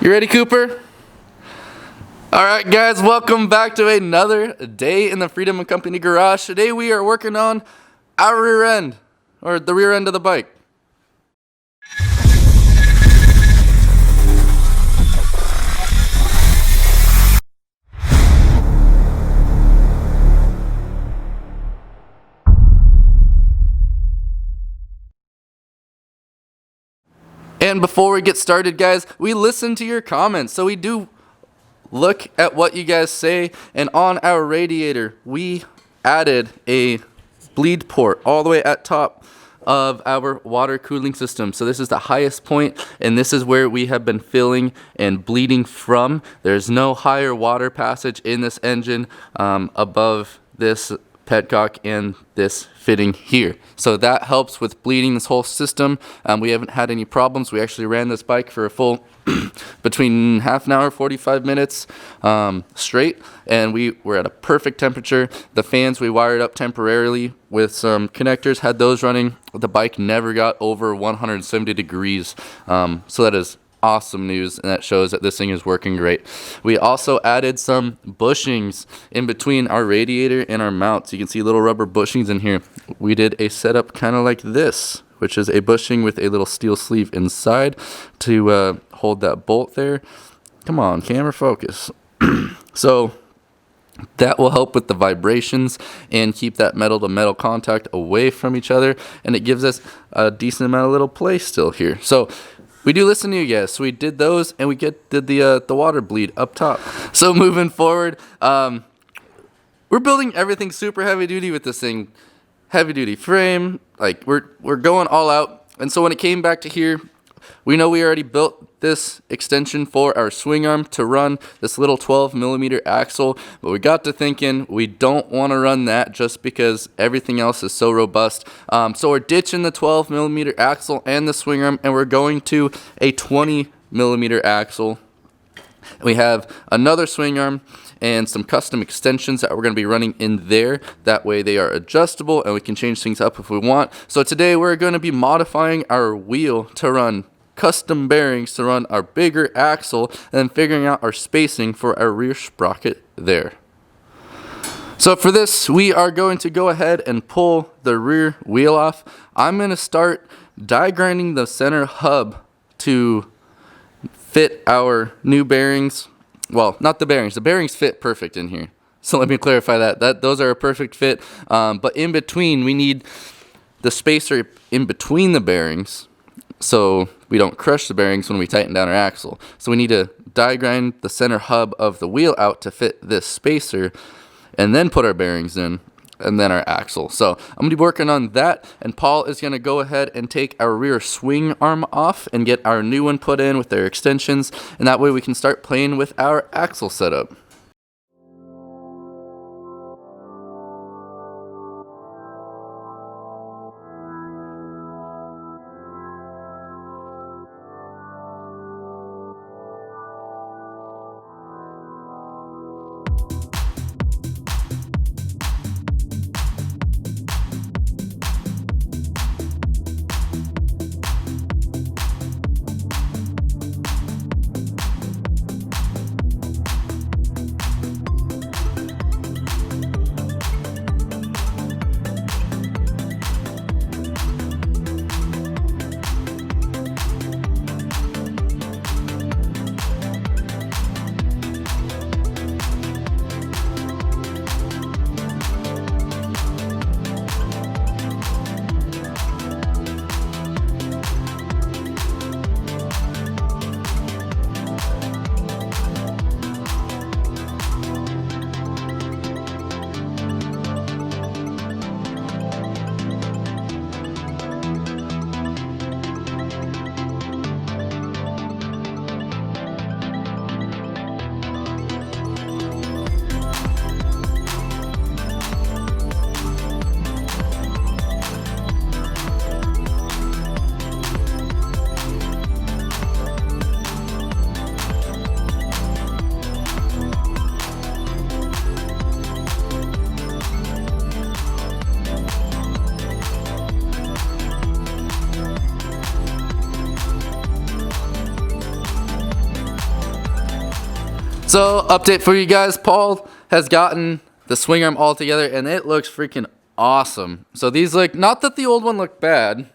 You ready, Cooper? Alright guys, welcome back to another day in the Freedom and Company garage. Today we are working on our rear end, or the rear end of the bike. And before we get started guys, we listen to your comments, so we do look at what you guys say. And on our radiator, we added a bleed port all the way at top of our water cooling system. So this is the highest point, and this is where we have been filling and bleeding from. There's no higher water passage in this engine above this petcock and this fitting here. So that helps with bleeding this whole system. We haven't had any problems. We actually ran this bike for a full between half an hour, 45 minutes straight, and we were at a perfect temperature. The fans we wired up temporarily with some connectors, had those running. The bike never got over 170 degrees. So that is awesome news, and that shows that this thing is working great. We also added some bushings in between our radiator and our mount. You can see little rubber bushings in here. We did a setup kind of like this, which is a bushing with a little steel sleeve inside to hold that bolt there. Come on, camera focus. So that will help with the vibrations and keep that metal to metal contact away from each other, and it gives us a decent amount of little play still here. So we do listen to you guys, so we did those, and we did the water bleed up top. So moving forward, we're building everything super heavy duty with this thing. Heavy duty frame, like we're going all out. And so when it came back to here, we know we already built this extension for our swing arm to run this little 12mm axle, but we got to thinking we don't want to run that just because everything else is so robust. So we're ditching the 12mm axle and the swing arm, and we're going to a 20mm axle. We have another swing arm and some custom extensions that we're going to be running in there. That way they are adjustable and we can change things up if we want. So today we're going to be modifying our wheel to run custom bearings to run our bigger axle, and then figuring out our spacing for our rear sprocket there. So for this, we are going to go ahead and pull the rear wheel off. I'm going to start die grinding the center hub to fit our new bearings. Well, not the bearings. The bearings fit perfect in here. So let me clarify that those are a perfect fit. But in between, we need the spacer in between the bearings, so we don't crush the bearings when we tighten down our axle. So we need to die grind the center hub of the wheel out to fit this spacer, and then put our bearings in, and then our axle. So I'm going to be working on that, and Paul is going to go ahead and take our rear swing arm off and get our new one put in with their extensions, and that way we can start playing with our axle setup. So, update for you guys, Paul has gotten the swing arm all together and it looks freaking awesome. So these look, not that the old one looked bad.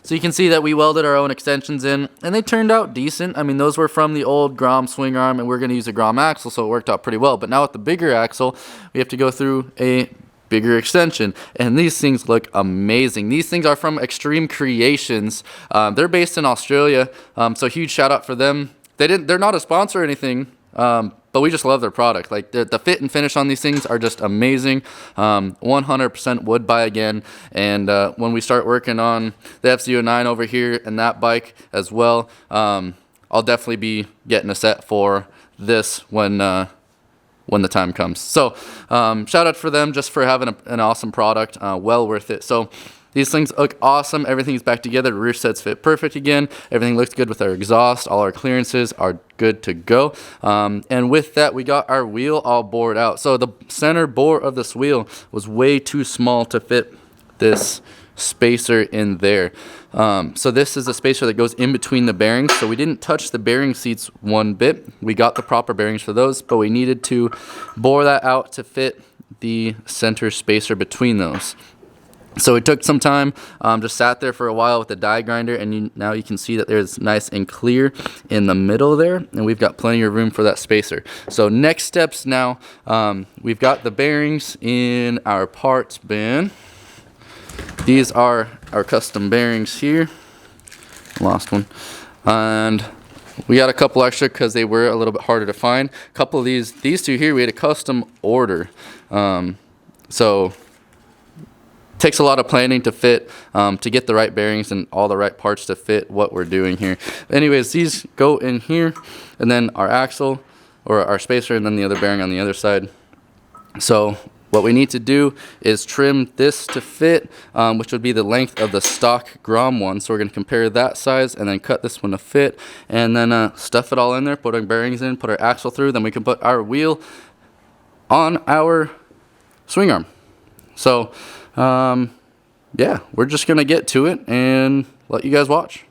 So you can see that we welded our own extensions in and they turned out decent. I mean, those were from the old Grom swing arm and we're going to use a Grom axle, so it worked out pretty well. But now with the bigger axle, we have to go through a bigger extension, and these things look amazing. These things are from Extreme Creations. They're based in Australia, so huge shout out for them. They're not a sponsor or anything, but we just love their product. Like the fit and finish on these things are just amazing. 100% would buy again. And when we start working on the FZ09 over here and that bike as well, I'll definitely be getting a set for this when the time comes. So shout out for them just for having an awesome product. Well worth it. So these things look awesome. Everything's back together. The rear sets fit perfect again. Everything looks good with our exhaust. All our clearances are good to go. And with that, we got our wheel all bored out. So the center bore of this wheel was way too small to fit this spacer in there. So this is a spacer that goes in between the bearings. So we didn't touch the bearing seats one bit. We got the proper bearings for those, but we needed to bore that out to fit the center spacer between those. So it took some time, just sat there for a while with the die grinder, and now you can see that there's nice and clear in the middle there, and we've got plenty of room for that spacer. So next steps now, we've got the bearings in our parts bin. These are our custom bearings here. Lost one. And we got a couple extra because they were a little bit harder to find. A couple of these two here, we had a custom order. So takes a lot of planning to fit, to get the right bearings and all the right parts to fit what we're doing here. Anyways, these go in here, and then our axle, or our spacer, and then the other bearing on the other side. So what we need to do is trim this to fit, which would be the length of the stock Grom one. So we're going to compare that size and then cut this one to fit, and then stuff it all in there, put our bearings in, put our axle through, then we can put our wheel on our swing arm. So yeah, we're just gonna get to it and let you guys watch.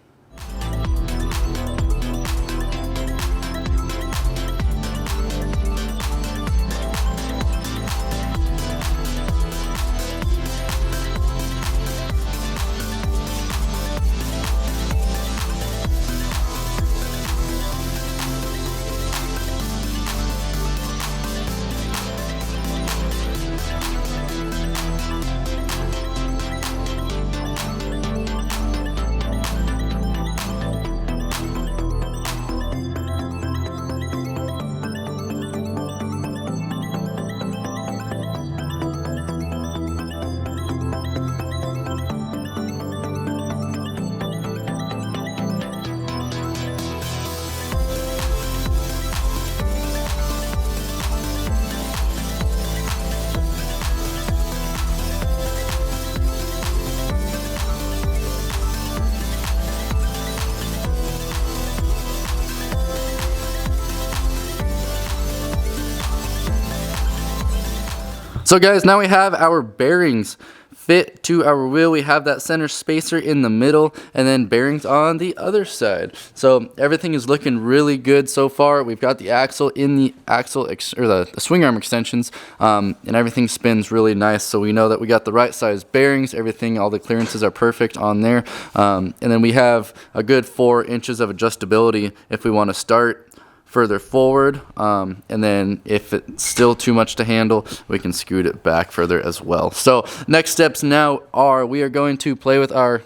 So guys, now we have our bearings fit to our wheel. We have that center spacer in the middle, and then bearings on the other side. So everything is looking really good so far. We've got the axle in the the swing arm extensions, and everything spins really nice. So we know that we got the right size bearings. Everything, all the clearances are perfect on there. And then we have a good 4 inches of adjustability if we want to start further forward, and then if it's still too much to handle, we can scoot it back further as well. So next steps now are we are going to play with our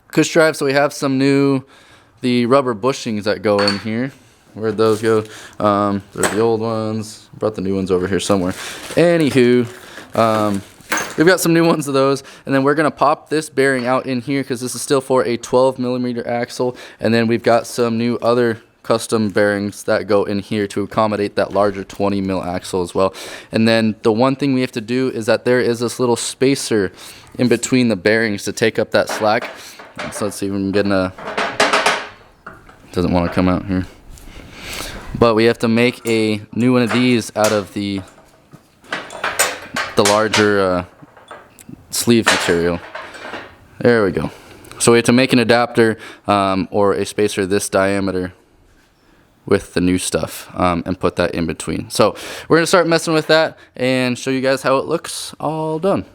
cush drive. So we have the rubber bushings that go in here. Where'd those go? They're the old ones. Brought the new ones over here somewhere. Anywho, we've got some new ones of those, and then we're gonna pop this bearing out in here because this is still for a 12mm axle, and then we've got some new other custom bearings that go in here to accommodate that larger 20mm axle as well. And then the one thing we have to do is that there is this little spacer in between the bearings to take up that slack. So let's see if we can get doesn't want to come out here. But we have to make a new one of these out of the larger sleeve material. There we go. So we have to make an adapter or a spacer this diameter with the new stuff and put that in between. So we're gonna start messing with that and show you guys how it looks all done.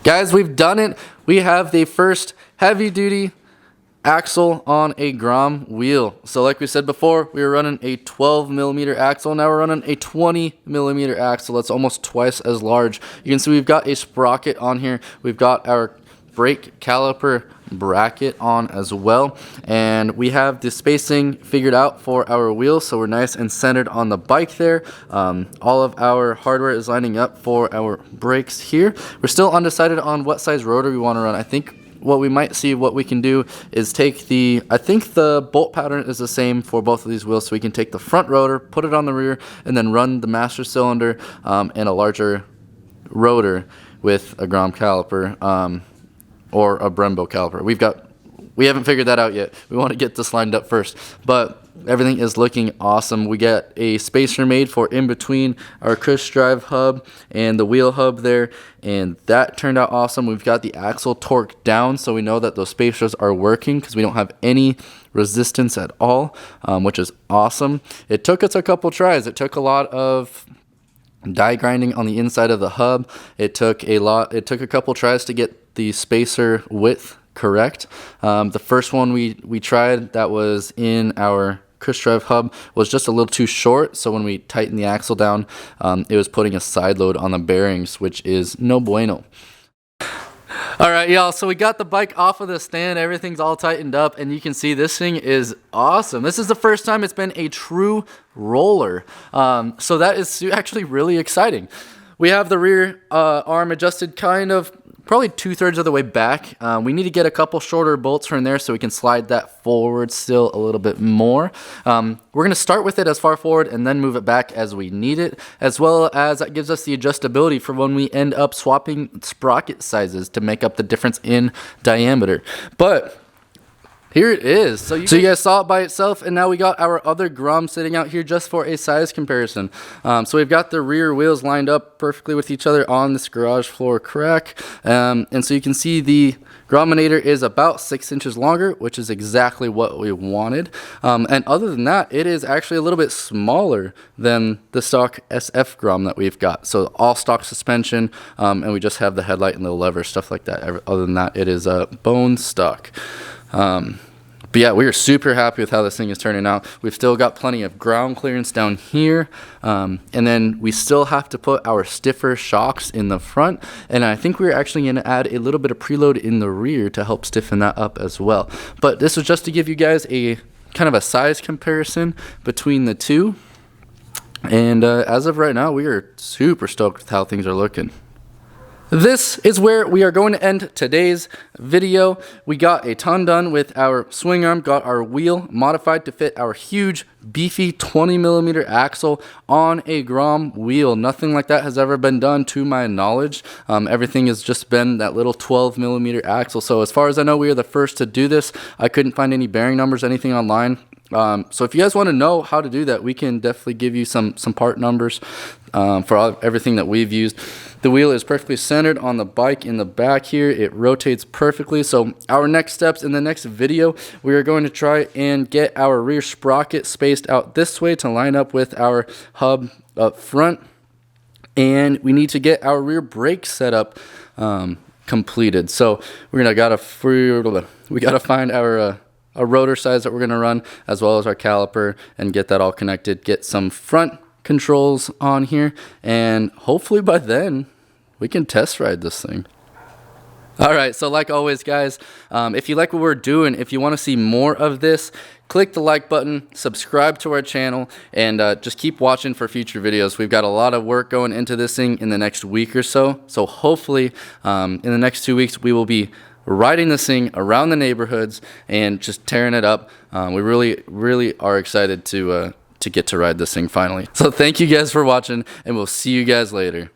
Guys, we've done it. We have the first heavy duty axle on a Grom wheel. So like we said before, we were running a 12mm axle. Now we're running a 20mm axle. That's almost twice as large. You can see we've got a sprocket on here. We've got our brake caliper bracket on as well, and we have the spacing figured out for our wheels, so we're nice and centered on the bike there. All of our hardware is lining up for our brakes here. We're still undecided on what size rotor we want to run. I think what we might see what we can do is take the, I think the bolt pattern is the same for both of these wheels, so we can take the front rotor, put it on the rear, and then run the master cylinder and a larger rotor with a Grom caliper or a Brembo caliper. We haven't figured that out yet. We want to get this lined up first, but everything is looking awesome. We got a spacer made for in between our cush drive hub and the wheel hub there, and that turned out awesome. We've got the axle torqued down, so we know that those spacers are working because we don't have any resistance at all, which is awesome. It took us a couple tries. It took a lot of die grinding on the inside of the hub. It took a couple tries to get the spacer width correct. The first one we tried that was in our cush drive hub was just a little too short, so when we tightened the axle down, it was putting a side load on the bearings, which is no bueno. All right, y'all, so we got the bike off of the stand. Everything's all tightened up, and you can see this thing is awesome. This is the first time it's been a true roller, so that is actually really exciting. We have the rear arm adjusted kind of probably 2/3 of the way back. We need to get a couple shorter bolts from there so we can slide that forward still a little bit more. We're going to start with it as far forward and then move it back as we need it, as well as that gives us the adjustability for when we end up swapping sprocket sizes to make up the difference in diameter. But here it is. So you guys saw it by itself, and now we got our other Grom sitting out here just for a size comparison. So we've got the rear wheels lined up perfectly with each other on this garage floor crack. And so you can see the Grominator is about 6 inches longer, which is exactly what we wanted. And other than that, it is actually a little bit smaller than the stock SF Grom that we've got. So all stock suspension, and we just have the headlight and the lever, stuff like that. Other than that, it is bone stock. But yeah, we are super happy with how this thing is turning out. We've still got plenty of ground clearance down here, and then we still have to put our stiffer shocks in the front, and I think we're actually going to add a little bit of preload in the rear to help stiffen that up as well. But this was just to give you guys a kind of a size comparison between the two, and as of right now, we are super stoked with how things are looking. This is where we are going to end today's video. We got a ton done with our swing arm, got our wheel modified to fit our huge beefy 20mm axle on a Grom wheel. Nothing like that has ever been done to my knowledge. Everything has just been that little 12mm axle. So as far as I know, we are the first to do this. I couldn't find any bearing numbers, anything online. So if you guys want to know how to do that, we can definitely give you some part numbers for everything that we've used. The wheel is perfectly centered on the bike in the back here. It rotates perfectly. So our next steps in the next video, we are going to try and get our rear sprocket spaced out this way to line up with our hub up front. And we need to get our rear brake setup completed. So we gotta find our a rotor size that we're going to run, as well as our caliper, and get that all connected, get some front controls on here, and hopefully by then we can test ride this thing. All right, so like always, guys, if you like what we're doing, if you want to see more of this, click the like button, subscribe to our channel, and just keep watching for future videos. We've got a lot of work going into this thing in the next week or so, so hopefully in the next 2 weeks we will be riding this thing around the neighborhoods and just tearing it up. We really are excited to get to ride this thing finally. So thank you guys for watching, and we'll see you guys later.